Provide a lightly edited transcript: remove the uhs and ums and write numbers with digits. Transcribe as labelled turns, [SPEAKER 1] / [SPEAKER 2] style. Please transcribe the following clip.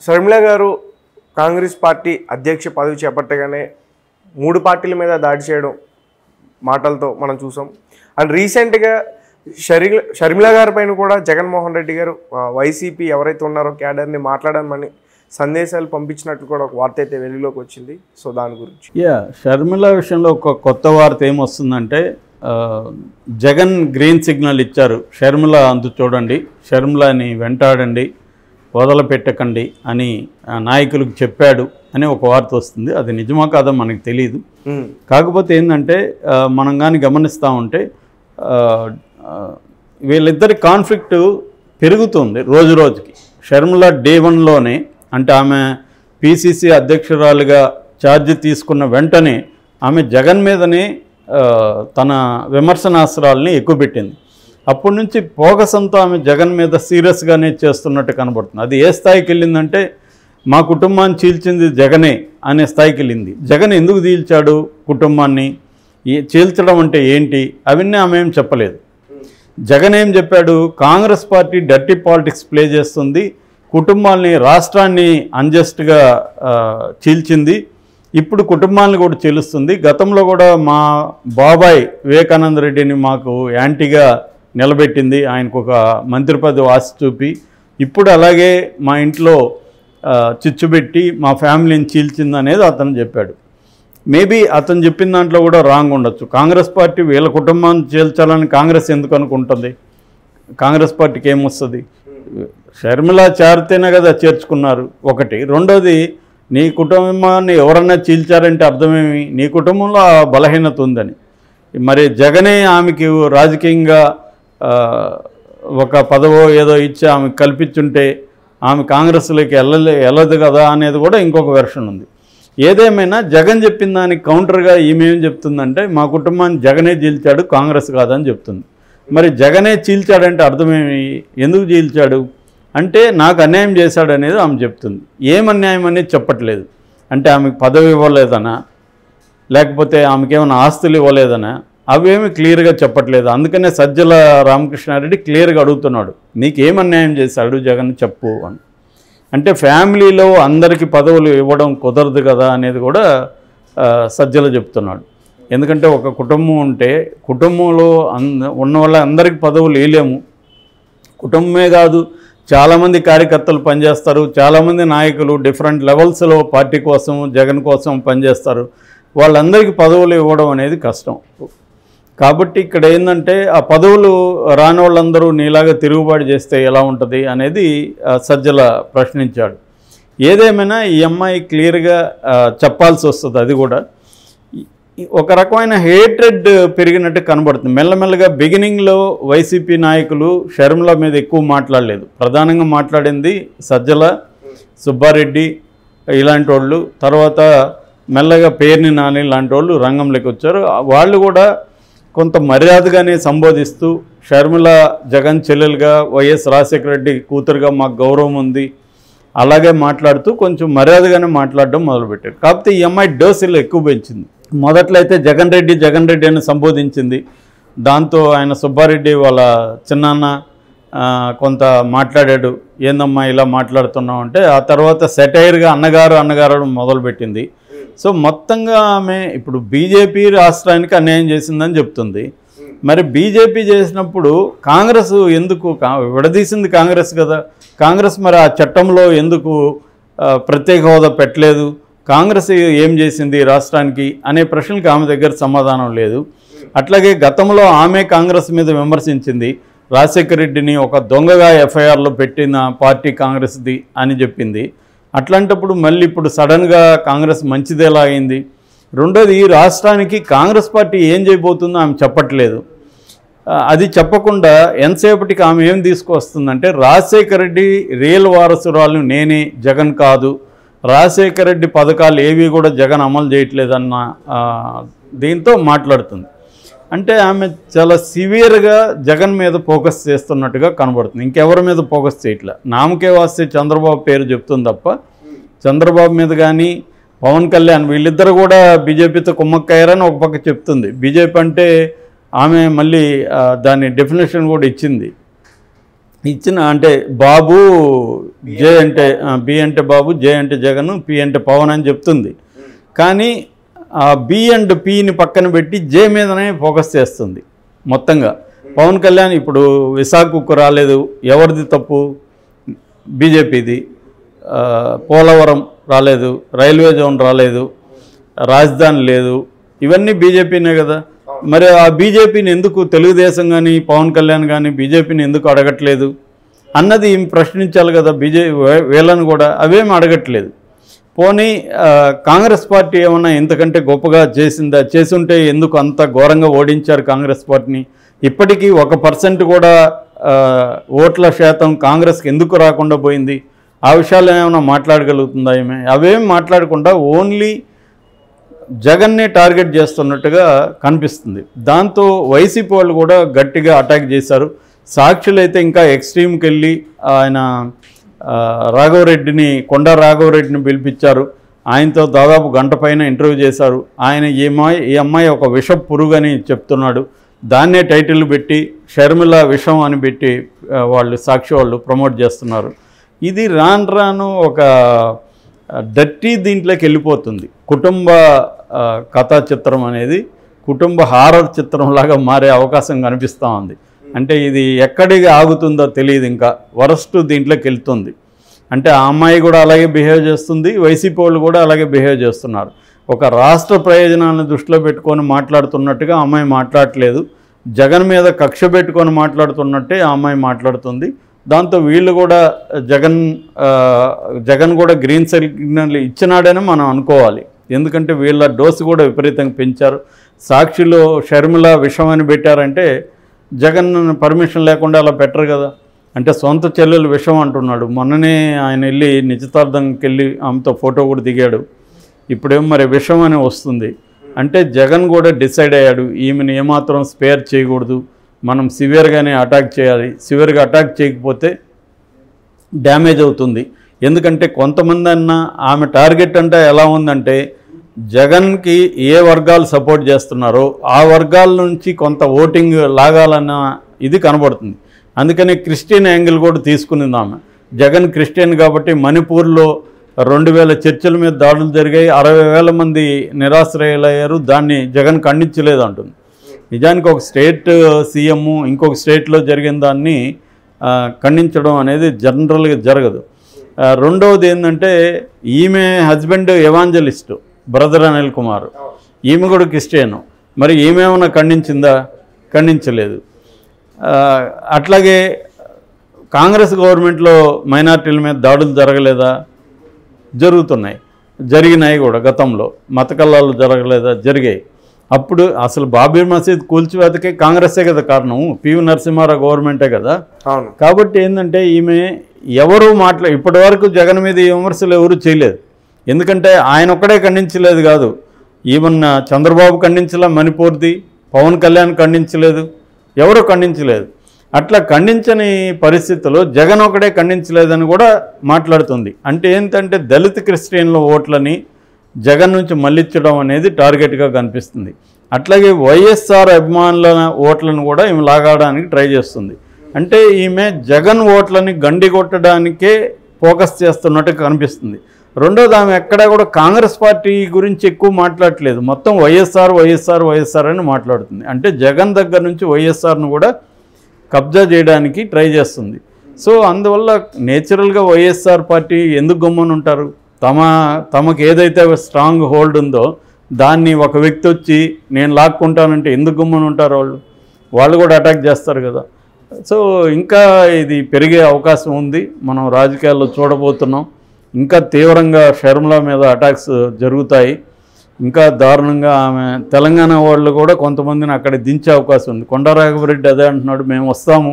[SPEAKER 1] షర్మిల గారు కాంగ్రెస్ పార్టీ అధ్యక్ష పదవి చేపట్టగానే 3 పార్టీల మీద దాడి చేయడం మాటలతో మనం చూసాం. అండ్ రీసెంట్గా షర్మిల గారి పైన కూడా జగన్మోహన్ రెడ్డి గారు వైసీపీ ఎవరైతే ఉన్నారో క్యాడర్ని మాట్లాడమని సందేశాలు పంపించినట్లు కూడా ఒక వార్త అయితే వెలుగులోకి వచ్చింది. సో దాని గురించి
[SPEAKER 2] షర్మిల విషయంలో ఒక కొత్త వార్త ఏమొస్తుందంటే జగన్ గ్రీన్ సిగ్నల్ ఇచ్చారు. షర్మిల అందు చూడండి, షర్మిలని వెంటాడండి, వదలపెట్టకండి అని నాయకులకు చెప్పాడు అని ఒక వార్త వస్తుంది. అది నిజమా కాదో మనకు తెలియదు. కాకపోతే ఏంటంటే మనం కానీ గమనిస్తూ ఉంటే వీళ్ళిద్దరి కాన్ఫ్లిక్ట్ పెరుగుతుంది రోజు రోజుకి. షర్మిల డే 1లోనే అంటే ఆమె పిసిసి అధ్యక్షురాలుగా ఛార్జ్ తీసుకున్న వెంటనే ఆమె జగన్ మీదనే తన విమర్శనాస్త్రాలని ఎక్కువపెట్టింది. అప్పటి నుంచి పోగసంతో ఆమె జగన్ మీద సీరియస్గానే చేస్తున్నట్టు కనబడుతుంది. అది ఏ స్థాయికి వెళ్ళిందంటే మా కుటుంబాన్ని చీల్చింది జగనే అనే స్థాయికి వెళ్ళింది. జగన్ ఎందుకు చీల్చాడు కుటుంబాన్ని, చీల్చడం అంటే ఏంటి, అవన్నీ ఆమె ఏం చెప్పలేదు. జగన్ ఏం చెప్పాడు, Congress party dirty politics play చేస్తుంది, కుటుంబాన్ని రాష్ట్రాన్ని అన్జస్ట్గా చీల్చింది, ఇప్పుడు కుటుంబాలను కూడా చీలుస్తుంది. గతంలో కూడా మా బాబాయ్ వివేకానంద రెడ్డిని మాకు యాంటీగా నిలబెట్టింది, ఆయనకు ఒక మంత్రి పదవి ఆశ చూపి, ఇప్పుడు అలాగే మా ఇంట్లో చిచ్చుబెట్టి మా ఫ్యామిలీని చీల్చింది అనేది అతను చెప్పాడు. మేబీ అతను చెప్పిన దాంట్లో కూడా రాంగ్ ఉండొచ్చు. కాంగ్రెస్ పార్టీ వీళ్ళ కుటుంబాన్ని చీల్చాలని కాంగ్రెస్ ఎందుకు అనుకుంటుంది? కాంగ్రెస్ పార్టీకి ఏమొస్తుంది? షర్మిల చేరితేనే కదా చేర్చుకున్నారు ఒకటి. రెండోది, నీ కుటుంబాన్ని ఎవరన్నా చీల్చారంటే అర్థమేమి? నీ కుటుంబంలో ఆ బలహీనత ఉందని. మరి జగనే ఆమెకి రాజకీయంగా ఒక పదవో ఏదో ఇచ్చి ఆమెకు కల్పించుంటే ఆమె కాంగ్రెస్లోకి వెళ్ళదు కదా అనేది కూడా ఇంకొక వెర్షన్ ఉంది. ఏదేమైనా జగన్ చెప్పిన దానికి కౌంటర్గా ఈమె ఏం చెప్తుందంటే మా కుటుంబాన్ని జగనే చీల్చాడు, కాంగ్రెస్ కాదని చెప్తుంది. మరి జగనే చీల్చాడంటే అర్థమేమి? ఎందుకు చీల్చాడు అంటే నాకు అన్యాయం చేశాడు అనేది ఆమె చెప్తుంది. ఏం అన్యాయం అనేది చెప్పట్లేదు. అంటే ఆమెకు పదవి ఇవ్వలేదనా, లేకపోతే ఆమెకేమైనా ఆస్తులు ఇవ్వలేదనా, అవేమి క్లియర్గా చెప్పట్లేదు. అందుకనే సజ్జల రామకృష్ణారెడ్డి క్లియర్గా అడుగుతున్నాడు, నీకేం అన్యాయం చేశాడు జగన్ చెప్పు అని. అంటే ఫ్యామిలీలో అందరికీ పదవులు ఇవ్వడం కుదరదు కదా అనేది కూడా సజ్జల చెప్తున్నాడు. ఎందుకంటే ఒక కుటుంబం ఉంటే కుటుంబంలో ఉన్న వాళ్ళ అందరికీ పదవులు వేయలేము. కుటుంబమే కాదు, చాలామంది కార్యకర్తలు పనిచేస్తారు, చాలామంది నాయకులు డిఫరెంట్ లెవెల్స్లో పార్టీ కోసం జగన్ కోసం పనిచేస్తారు. వాళ్ళందరికీ పదవులు ఇవ్వడం అనేది కష్టం. కాబట్టి ఇక్కడ ఏంటంటే ఆ పదవులు రాని వాళ్ళందరూ నీలాగా తిరుగుబాటు చేస్తే ఎలా ఉంటుంది అనేది సజ్జల ప్రశ్నించాడు. ఏదేమైనా ఈ అమ్మాయి క్లియర్గా చెప్పాల్సి వస్తుంది. అది కూడా ఒక రకమైన హేట్రెడ్ పెరిగినట్టు కనబడుతుంది. మెల్లమెల్లగా బిగినింగ్లో వైసీపీ నాయకులు షర్మిల మీద ఎక్కువ మాట్లాడలేదు. ప్రధానంగా మాట్లాడింది సజ్జల, సుబ్బారెడ్డి ఇలాంటి వాళ్ళు. తర్వాత మెల్లగా పేర్ని నాని లాంటి వాళ్ళు రంగంలోకి వచ్చారు. వాళ్ళు కూడా కొంత మర్యాదగానే సంబోధిస్తూ షర్మిల జగన్ చెల్లెలుగా, వైఎస్ రాజశేఖర రెడ్డి కూతురుగా మాకు గౌరవం ఉంది అలాగే మాట్లాడుతూ కొంచెం మర్యాదగానే మాట్లాడడం మొదలుపెట్టారు. కాకపోతే ఈ అమ్మాయి డోసులు ఎక్కువ పెంచింది. మొదట్లో అయితే జగన్ రెడ్డి అని సంబోధించింది. దాంతో ఆయన సుబ్బారెడ్డి వాళ్ళ చిన్నాన్న కొంత మాట్లాడాడు, ఏందమ్మా ఇలా మాట్లాడుతున్నావు అంటే. ఆ తర్వాత సెటైర్గా అన్నగారు మొదలుపెట్టింది. సో మొత్తంగా ఆమె ఇప్పుడు బీజేపీ రాష్ట్రానికి అన్యాయం చేసిందని చెప్తుంది. మరి బీజేపీ చేసినప్పుడు కాంగ్రెస్ ఎందుకు విడదీసింది? కాంగ్రెస్ కదా. కాంగ్రెస్ మరి ఆ చట్టంలో ఎందుకు ప్రత్యేక హోదా పెట్టలేదు? కాంగ్రెస్ ఏం చేసింది రాష్ట్రానికి అనే ప్రశ్నలకు ఆమె దగ్గర సమాధానం లేదు. అట్లాగే గతంలో ఆమె కాంగ్రెస్ మీద విమర్శించింది, రాజశేఖర రెడ్డిని ఒక దొంగగా ఎఫ్ఐఆర్లో పెట్టిన పార్టీ కాంగ్రెస్ది అని చెప్పింది. అట్లాంటప్పుడు మళ్ళీ ఇప్పుడు సడన్గా కాంగ్రెస్ మంచిదేలా అయింది? రెండోది, ఈ రాష్ట్రానికి కాంగ్రెస్ పార్టీ ఏం చేయబోతుందో ఆమె చెప్పట్లేదు. అది చెప్పకుండా ఎంతసేపటికి ఆమె ఏం తీసుకొస్తుందంటే రాజశేఖర రెడ్డి రియల్ వారసురాలు నేనే, జగన్ కాదు, రాజశేఖర రెడ్డి పథకాలు ఏవి కూడా జగన్ అమలు చేయట్లేదన్న దీంతో మాట్లాడుతుంది. అంటే ఆమె చాలా సివియర్గా జగన్ మీద ఫోకస్ చేస్తున్నట్టుగా కనబడుతుంది. ఇంకెవరి మీద ఫోకస్ చేయట్లే. నామకే వాస్తే చంద్రబాబు పేరు చెప్తుంది తప్ప చంద్రబాబు మీద కానీ పవన్ కళ్యాణ్ వీళ్ళిద్దరు కూడా బీజేపీతో కుమ్మక్కయ్యారని ఒక పక్క చెప్తుంది. బీజేపీ అంటే ఆమె మళ్ళీ దాని డెఫినేషన్ కూడా ఇచ్చిన అంటే బాబు జే అంటే బి అంటే బాబు, జే అంటే జగన్, పి అంటే పవన్ అని చెప్తుంది. కానీ ఆ బి అండ్ పిని పక్కన పెట్టి జే మీదనే ఫోకస్ చేస్తుంది మొత్తంగా. పవన్ కళ్యాణ్ ఇప్పుడు విశాఖకు రాలేదు, ఎవరిది తప్పు? బీజేపీది. పోలవరం రాలేదు, రైల్వే జోన్ రాలేదు, రాజధాని లేదు, ఇవన్నీ బీజేపీనే కదా. మరి ఆ బీజేపీని ఎందుకు తెలుగుదేశం కానీ పవన్ కళ్యాణ్ కానీ బీజేపీని ఎందుకు అడగట్లేదు అన్నది ప్రశ్నించాలి కదా వీళ్ళని కూడా. అవేమి అడగట్లేదు. పోనీ కాంగ్రెస్ పార్టీ ఏమన్నా ఇంతకంటే గొప్పగా చేసిందా? చేసుంటే ఎందుకు అంత ఘోరంగా ఓడించారు కాంగ్రెస్ పార్టీని? ఇప్పటికీ 1% కూడా ఓట్ల శాతం కాంగ్రెస్కి ఎందుకు రాకుండా పోయింది? ఆ విషయాలు ఏమైనా మాట్లాడగలుగుతుందా ఏమే? అవేం మాట్లాడకుండా ఓన్లీ జగన్నే టార్గెట్ చేస్తున్నట్టుగా కనిపిస్తుంది. దాంతో వైసీపీ వాళ్ళు కూడా గట్టిగా అటాక్ చేశారు. సాక్షులు అయితే ఇంకా ఎక్స్ట్రీమ్కి వెళ్ళి ఆయన రాఘవరెడ్డిని, కొండా రాఘవరెడ్డిని పిలిపించారు. ఆయనతో దాదాపు గంట పైన ఇంటర్వ్యూ చేశారు. ఆయన ఈ అమ్మాయి ఒక విష పురుగు అని చెప్తున్నాడు. దాన్నే టైటిల్ పెట్టి షర్మిల విషం అని పెట్టి వాళ్ళు సాక్షి వాళ్ళు ప్రమోట్ చేస్తున్నారు. ఇది రాను ఒక డర్టీ దీంట్లోకి వెళ్ళిపోతుంది. కుటుంబ కథా చిత్రం అనేది కుటుంబ హారర్ చిత్రంలాగా మారే అవకాశం కనిపిస్తూ ఉంది. అంటే ఇది ఎక్కడికి ఆగుతుందో తెలియదు. ఇంకా వరస్ట్ దీంట్లోకి వెళ్తుంది. అంటే ఆ అమ్మాయి కూడా అలాగే బిహేవ్ చేస్తుంది, వైసీపీ వాళ్ళు కూడా అలాగే బిహేవ్ చేస్తున్నారు. ఒక రాష్ట్ర ప్రయోజనాలను దృష్టిలో పెట్టుకొని మాట్లాడుతున్నట్టుగా ఆ అమ్మాయి మాట్లాడట్లేదు. జగన్ మీద కక్ష పెట్టుకొని మాట్లాడుతున్నట్టే ఆ అమ్మాయి మాట్లాడుతుంది. దాంతో వీళ్ళు కూడా జగన్ కూడా గ్రీన్ సిగ్నల్ ఇచ్చినాడని మనం అనుకోవాలి. ఎందుకంటే వీళ్ళ డోసు కూడా విపరీతంగా పెంచారు. సాక్షిలో షర్మిల విషం అని పెట్టారంటే జగన్ పర్మిషన్ లేకుండా అలా పెట్టరు కదా. అంటే సొంత చెల్లెలు విషం అంటున్నాడు. మొన్ననే ఆయన వెళ్ళి నిశ్చితార్థంకి వెళ్ళి ఆమెతో ఫోటో కూడా దిగాడు. ఇప్పుడేమో మరి విషం అని వస్తుంది. అంటే జగన్ కూడా డిసైడ్ అయ్యాడు, ఈమెను ఏమాత్రం స్పేర్ చేయకూడదు, మనం సివియర్గానే అటాక్ చేయాలి. సివియర్గా అటాక్ చేయకపోతే డ్యామేజ్ అవుతుంది. ఎందుకంటే కొంతమంది అన్న ఆమె టార్గెట్ అంటే ఎలా ఉందంటే జగన్కి ఏ వర్గాలు సపోర్ట్ చేస్తున్నారో ఆ వర్గాల నుంచి కొంత ఓటింగ్ లాగాలన్న ఇది కనబడుతుంది. అందుకని క్రిస్టియన్ యాంగిల్ కూడా తీసుకునింది ఆమె. జగన్ క్రిస్టియన్ కాబట్టి మణిపూర్లో 2000 చర్చిల మీద దాడులు జరిగాయి, 60,000 మంది నిరాశ్రయులయ్యారు. దాన్ని జగన్ ఖండించలేదు అంటుంది. నిజానికి ఒక స్టేట్ సీఎం ఇంకొక స్టేట్లో జరిగిన దాన్ని ఖండించడం అనేది జనరల్గా జరగదు. రెండవది ఏంటంటే ఈమె హస్బెండ్ ఎవాంజలిస్టు బ్రదర్ అనిల్ కుమార్, ఈమె కూడా క్రిస్టియన్. మరి ఈమెమన్నా ఖండించిందా? ఖండించలేదు. అట్లాగే కాంగ్రెస్ గవర్నమెంట్లో మైనార్టీల మీద దాడులు జరగలేదా? జరుగుతున్నాయి, జరిగినాయి కూడా. గతంలో మత కల్లాలు జరగలేదా? జరిగాయి. అప్పుడు అసలు బాబరీ మసీద్ కూల్చివేతకే కాంగ్రెసే కదా కారణం, పివి నరసింహారావు గవర్నమెంటే కదా. కాబట్టి ఏంటంటే ఈమె ఎవరు ఇప్పటి వరకు జగన్ మీద ఈ విమర్శలు ఎవరు చేయలేదు. ఎందుకంటే ఆయన ఒక్కడే ఖండించలేదు కాదు, ఈవెన్ చంద్రబాబు ఖండించలే మణిపూర్ది, పవన్ కళ్యాణ్ ఖండించలేదు, ఎవరు ఖండించలేదు. అట్లా ఖండించని పరిస్థితుల్లో జగన్ ఒకడే ఖండించలేదని కూడా మాట్లాడుతుంది. అంటే ఏంటంటే దళిత క్రిస్టియన్ల ఓట్లని జగన్ నుంచి మళ్ళించడం అనేది టార్గెట్గా కనిపిస్తుంది. అట్లాగే వైఎస్ఆర్ అభిమానుల ఓట్లను కూడా ఈమె లాగడానికి ట్రై చేస్తుంది. అంటే ఈమె జగన్ ఓట్లని గండి కొట్టడానికే ఫోకస్ చేస్తున్నట్టు కనిపిస్తుంది. రెండోది ఆమె ఎక్కడా కూడా కాంగ్రెస్ పార్టీ గురించి ఎక్కువ మాట్లాడట్లేదు, మొత్తం వైఎస్ఆర్ వైఎస్ఆర్ వైఎస్ఆర్ అని మాట్లాడుతుంది. అంటే జగన్ దగ్గర నుంచి వైఎస్ఆర్ను కూడా కబ్జా చేయడానికి ట్రై చేస్తుంది. సో అందువల్ల నేచురల్గా వైఎస్ఆర్ పార్టీ ఎందుకు గమ్మున ఉంటారు? తమకు ఏదైతే స్ట్రాంగ్ హోల్డ్ ఉందో దాన్ని ఒక వ్యక్తి వచ్చి నేను లాక్కుంటానంటే ఎందుకు గమ్మున ఉంటారు? వాళ్ళు కూడా అటాక్ చేస్తారు కదా. సో ఇంకా ఇది పెరిగే అవకాశం ఉంది. మనం రాజకీయాల్లో చూడబోతున్నాం. ఇంకా తీవ్రంగా షర్మిల మీద అటాక్స్ జరుగుతాయి. ఇంకా దారుణంగా ఆమె తెలంగాణ వాళ్ళు కూడా కొంతమందిని అక్కడ దించే అవకాశం ఉంది. కొండా రాఘవరెడ్డి అదే అంటున్నాడు, మేము వస్తాము,